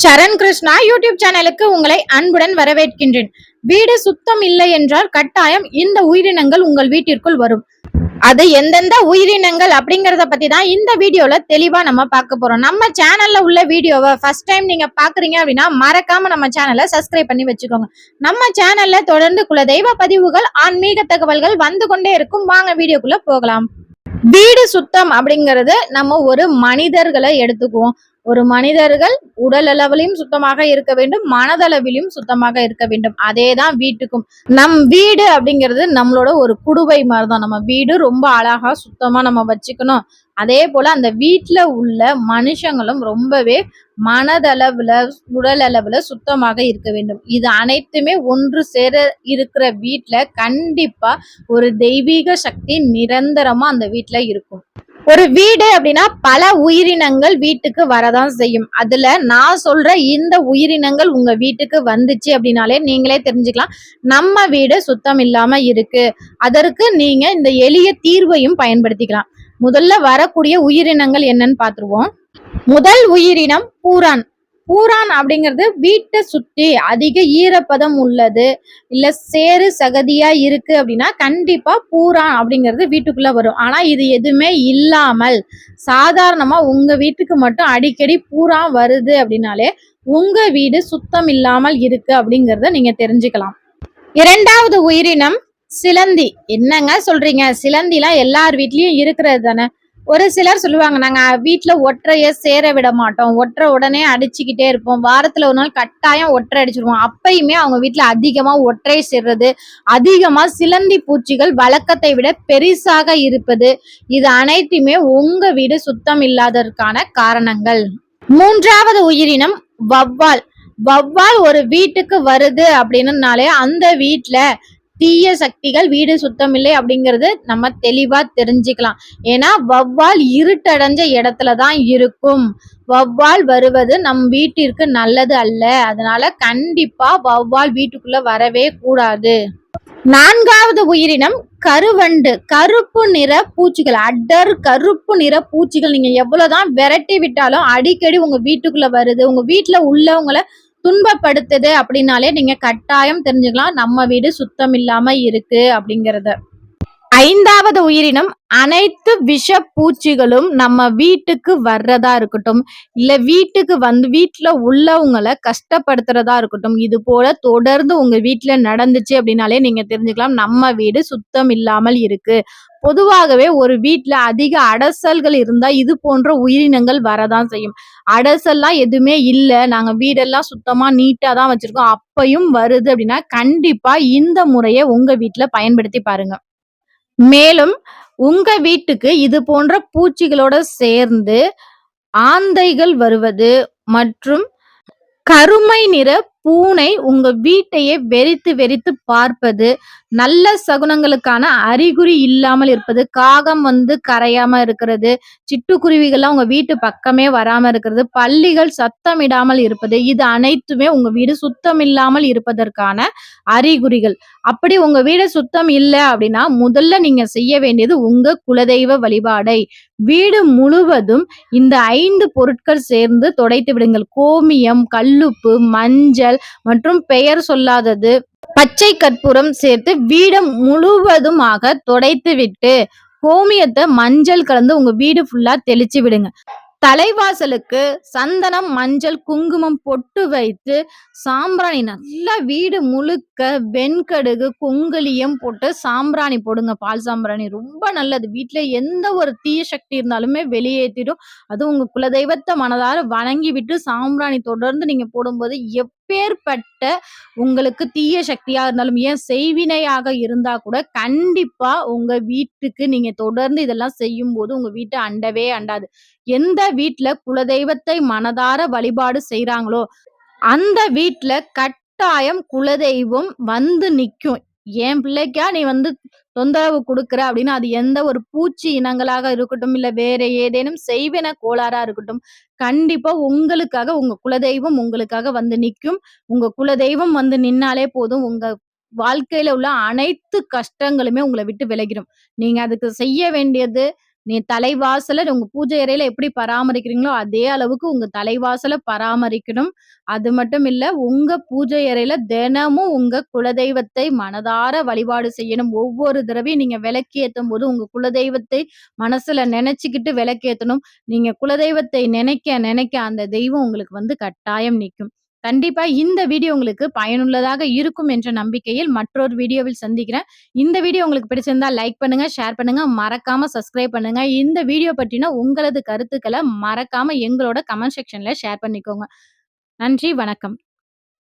சரண் Krishna YouTube சேனலுக்கு உங்களை அன்புடன் வரவேற்கின்றேன். வீடு சுத்தம் இல்லை என்றால் கட்டாயம் இந்த உயிரினங்கள் உங்கள் வீட்டிற்குள் வரும். அது எந்தெந்த உயிரினங்கள் அப்படிங்கறத பத்தி தான் இந்த வீடியோல தெளிவா நம்ம பார்க்க போறோம். நம்ம சேனல்ல உள்ள வீடியோவை ஃபர்ஸ்ட் டைம் நீங்க பாக்குறீங்க அப்படின்னா மறக்காம நம்ம சேனலை சப்ஸ்கிரைப் பண்ணி வச்சுக்கோங்க. நம்ம சேனல்ல தொடர்ந்து குலதெய்வ பதிவுகள், ஆன்மீக தகவல்கள் வந்து கொண்டே இருக்கும். வாங்க வீடியோக்குள்ள போகலாம். வீடு சுத்தம் அப்படிங்கிறது நம்ம ஒரு மனிதர்களை எடுத்துக்குவோம். ஒரு மனிதர்கள் உடல் அளவிலும் சுத்தமாக இருக்க வேண்டும், மனதளவிலும் சுத்தமாக இருக்க வேண்டும். அதேதான் வீட்டுக்கும். நம் வீடு அப்படிங்கிறது நம்மளோட ஒரு குடுவை மாதிரிதான். நம்ம வீடு ரொம்ப அழகா சுத்தமா நம்ம வச்சுக்கணும். அதே போல அந்த வீட்டுல உள்ள மனுஷங்களும் ரொம்பவே மனதளவுல, உடல் அளவுல சுத்தமாக இருக்க வேண்டும். இது அனைத்துமே ஒன்று சேர இருக்கிற வீட்டுல கண்டிப்பா ஒரு தெய்வீக சக்தி நிரந்தரமா அந்த வீட்டுல இருக்கும். ஒரு வீடு அப்படின்னா பல உயிரினங்கள் வீட்டுக்கு வரதான் செய்யும். அதுல நான் சொல்ற இந்த உயிரினங்கள் உங்க வீட்டுக்கு வந்துச்சு அப்படின்னாலே நீங்களே தெரிஞ்சுக்கலாம் நம்ம வீடு சுத்தம் இல்லாம இருக்கு. அதற்கு நீங்க இந்த எளிய தீர்வையும் பயன்படுத்திக்கலாம். முதல்ல வரக்கூடிய உயிரினங்கள் என்னன்னு பாத்துருவோம். முதல் உயிரினம் பூரான். பூரான் அப்படிங்கிறது வீட்டை சுற்றி அதிக ஈரப்பதம் உள்ளது, இல்ல சேறு சகதியா இருக்கு அப்படின்னா கண்டிப்பா பூரான் அப்படிங்கிறது வீட்டுக்குள்ள வரும். ஆனா இது எதுவுமே இல்லாமல் சாதாரணமா உங்க வீட்டுக்கு மட்டும் அடிக்கடி பூரான் வருது அப்படின்னாலே உங்க வீடு சுத்தம் இல்லாமல் இருக்கு அப்படிங்கறத நீங்க தெரிஞ்சுக்கலாம். இரண்டாவது உயிரினம் சிலந்தி. என்னங்க சொல்றீங்க, சிலந்திலாம் எல்லார் வீட்லயும் இருக்கிறது தானே. ஒரு சிலர் சொல்லுவாங்க, நாங்க வீட்டுல ஒற்றைய சேர விட மாட்டோம், ஒற்றை உடனே அடிச்சுக்கிட்டே இருப்போம், வாரத்துல ஒரு நாள் கட்டாயம் ஒற்றை அடிச்சிருவோம். அப்பயுமே அவங்க வீட்டுல அதிகமா ஒற்றை சேர்றது, அதிகமா சிலந்தி பூச்சிகள் வழக்கத்தை விட பெரிசாக இருப்பது, இது அனைத்துமே உங்க வீடு சுத்தம் இல்லாததற்கான காரணங்கள். மூன்றாவது உயிரினம் வவ்வால். வவ்வால் ஒரு வீட்டுக்கு வருது அப்படின்னாலே அந்த வீட்டுல தீய சக்திகள், வீடு சுத்தம் இல்லை அப்படிங்கிறது நம்ம தெளிவா தெரிஞ்சுக்கலாம். ஏன்னா வவ்வால் இருட்டடைஞ்ச இடத்துலதான் இருக்கும். வவ்வால் வருவது நம் வீட்டிற்கு நல்லது அல்ல. அதனால கண்டிப்பா வவ்வால் வீட்டுக்குள்ள வரவே கூடாது. நான்காவது உயிரினம் கருவண்டு. கருப்பு நிற பூச்சிகள், அடர் கருப்பு நிற பூச்சிகள். நீங்க எவ்வளவுதான் விரட்டி விட்டாலும் அடிக்கடி உங்க வீட்டுக்குள்ள வருது, உங்க வீட்டுல உள்ளவங்களை துன்பப்படுத்துது அப்படின்னாலே நீங்க கட்டாயம் தெரிஞ்சுக்கலாம் நம்ம வீடு சுத்தம் இல்லாம இருக்கு அப்படிங்கறத. ஐந்தாவது உயிரினம் அனைத்து விஷ பூச்சிகளும் நம்ம வீட்டுக்கு வர்றதா இருக்கட்டும், இல்ல வீட்டுக்கு வந்து வீட்டுல உள்ளவங்களை கஷ்டப்படுத்துறதா இருக்கட்டும், இது போல தொடர்ந்து உங்க வீட்டுல நடந்துச்சு அப்படின்னாலே நீங்க தெரிஞ்சுக்கலாம் நம்ம வீடு சுத்தம் இல்லாமல் இருக்கு. பொதுவாகவே ஒரு வீட்டுல அதிக அடசல்கள் இருந்தா இது போன்ற உயிரினங்கள் வரதான் செய்யும். அடசல்லாம் எதுவுமே இல்ல, நாங்க வீடெல்லாம் சுத்தமா நீட்டா தான் வச்சிருக்கோம், அப்பயும் வருது அப்படின்னா கண்டிப்பா இந்த முறையை உங்க வீட்டுல பயன்படுத்தி பாருங்க. மேலும் உங்க வீட்டுக்கு இது போன்ற பூச்சிகளோட சேர்ந்து ஆந்தைகள் வருவது மற்றும் கருமை நிற பூனை உங்க வீட்டையே வெறித்து வெறித்து பார்ப்பது நல்ல சகுனங்களுக்கான அறிகுறி இல்லாமல் இருப்பது, காகம் வந்து கரையாம இருக்கிறது, சிட்டுக்குருவிகள்லாம் உங்க வீட்டு பக்கமே வராம இருக்கிறது, பல்லிகள் சத்தமிடாமல் இருப்பது, இது அனைத்துமே உங்க வீடு சுத்தம் இல்லாமல் இருப்பதற்கான அறிகுறிகள். அப்படி உங்க வீடு சுத்தம் இல்லை அப்படின்னா முதல்ல நீங்க செய்ய வேண்டியது உங்க குலதெய்வ வழிபாடை வீடு முழுவதும் இந்த 5 பொருட்கள் சேர்ந்து துடைத்து விடுங்கள். கோமியம், கல்லுப்பு, மஞ்சள் மற்றும் பெயர் சொல்லாதது, பச்சை கற்பூரம் சேர்த்து வீடு முழுவதுமாக துடைத்து விட்டு கோமியத்தை மஞ்சள் கலந்து உங்க வீடு ஃபுல்லா தெளிச்சு விடுங்க. தலைவாசலுக்கு சந்தனம், மஞ்சள், குங்குமம் பொட்டு வைத்து சாம்பிராணி நல்லா வீடு முழுக்க வெண்கடுகு, குங்குலியம் போட்டு சாம்பிராணி போடுங்க. பால் சாம்பிராணி ரொம்ப நல்லது. வீட்டுல எந்த ஒரு தீய சக்தி இருந்தாலுமே வெளியேற்றிடும். அதுவும் உங்க குலதெய்வத்தை மனதார வணங்கி விட்டு சாம்பிராணி தொடர்ந்து நீங்க போடும்போது எப்பேற்பட்ட உங்களுக்கு தீய சக்தியா இருந்தாலும், ஏன் செய்வினையாக இருந்தா கூட கண்டிப்பா உங்க வீட்டுக்கு நீங்க தொடர்ந்து இதெல்லாம் செய்யும் போது உங்க வீட்டை அண்டவே அண்டாது. எந்த வீட்டுல குலதெய்வத்தை மனதார வழிபாடு செய்றாங்களோ அந்த வீட்டுல கட்டாயம் குலதெய்வம் வந்து நிக்கும். என் பிள்ளைக்கா நீ வந்து தொந்தரவு கொடுக்குற அப்படின்னு, அது எந்த ஒரு பூச்சி இனங்களாக இருக்கட்டும், இல்ல வேற ஏதேனும் செய்வின கோளாறா இருக்கட்டும், கண்டிப்பா உங்களுக்காக உங்க குலதெய்வம் உங்களுக்காக வந்து நிக்கும். உங்க குலதெய்வம் வந்து நின்னாலே போதும், உங்க வாழ்க்கையில உள்ள அனைத்து கஷ்டங்களுமே உங்களை விட்டு விலகிடும். நீங்க அதுக்கு செய்ய வேண்டியது நீ தலைவாசல உங்க பூஜை அறையில எப்படி பராமரிக்கிறீங்களோ, அதே அளவுக்கு உங்க தலைவாசல பராமரிக்கணும். அது மட்டும் இல்ல, உங்க பூஜை அறையில தினமும் உங்க குலதெய்வத்தை மனதார வழிபாடு செய்யணும். ஒவ்வொரு தடவையும் நீங்க விளக்கேத்தும்போது, உங்க குலதெய்வத்தை மனசுல நெனச்சுக்கிட்டு விளக்கேத்தணும். நீங்க குலதெய்வத்தை நினைக்க அந்த தெய்வம் உங்களுக்கு கட்டாயம் நிக்கும். கண்டிப்பா இந்த வீடியோ உங்களுக்கு பயனுள்ளதாக இருக்கும் என்ற நம்பிக்கையில் மற்றொரு வீடியோவில் சந்திக்கிறேன். இந்த வீடியோ உங்களுக்கு பிடிச்சிருந்தா லைக் பண்ணுங்க, ஷேர் பண்ணுங்க, மறக்காம சப்ஸ்கிரைப் பண்ணுங்க. இந்த வீடியோ பற்றின உங்களது கருத்துக்கள மறக்காம எங்களோட கமெண்ட் செக்ஷன்ல ஷேர் பண்ணிக்கோங்க. நன்றி, வணக்கம்.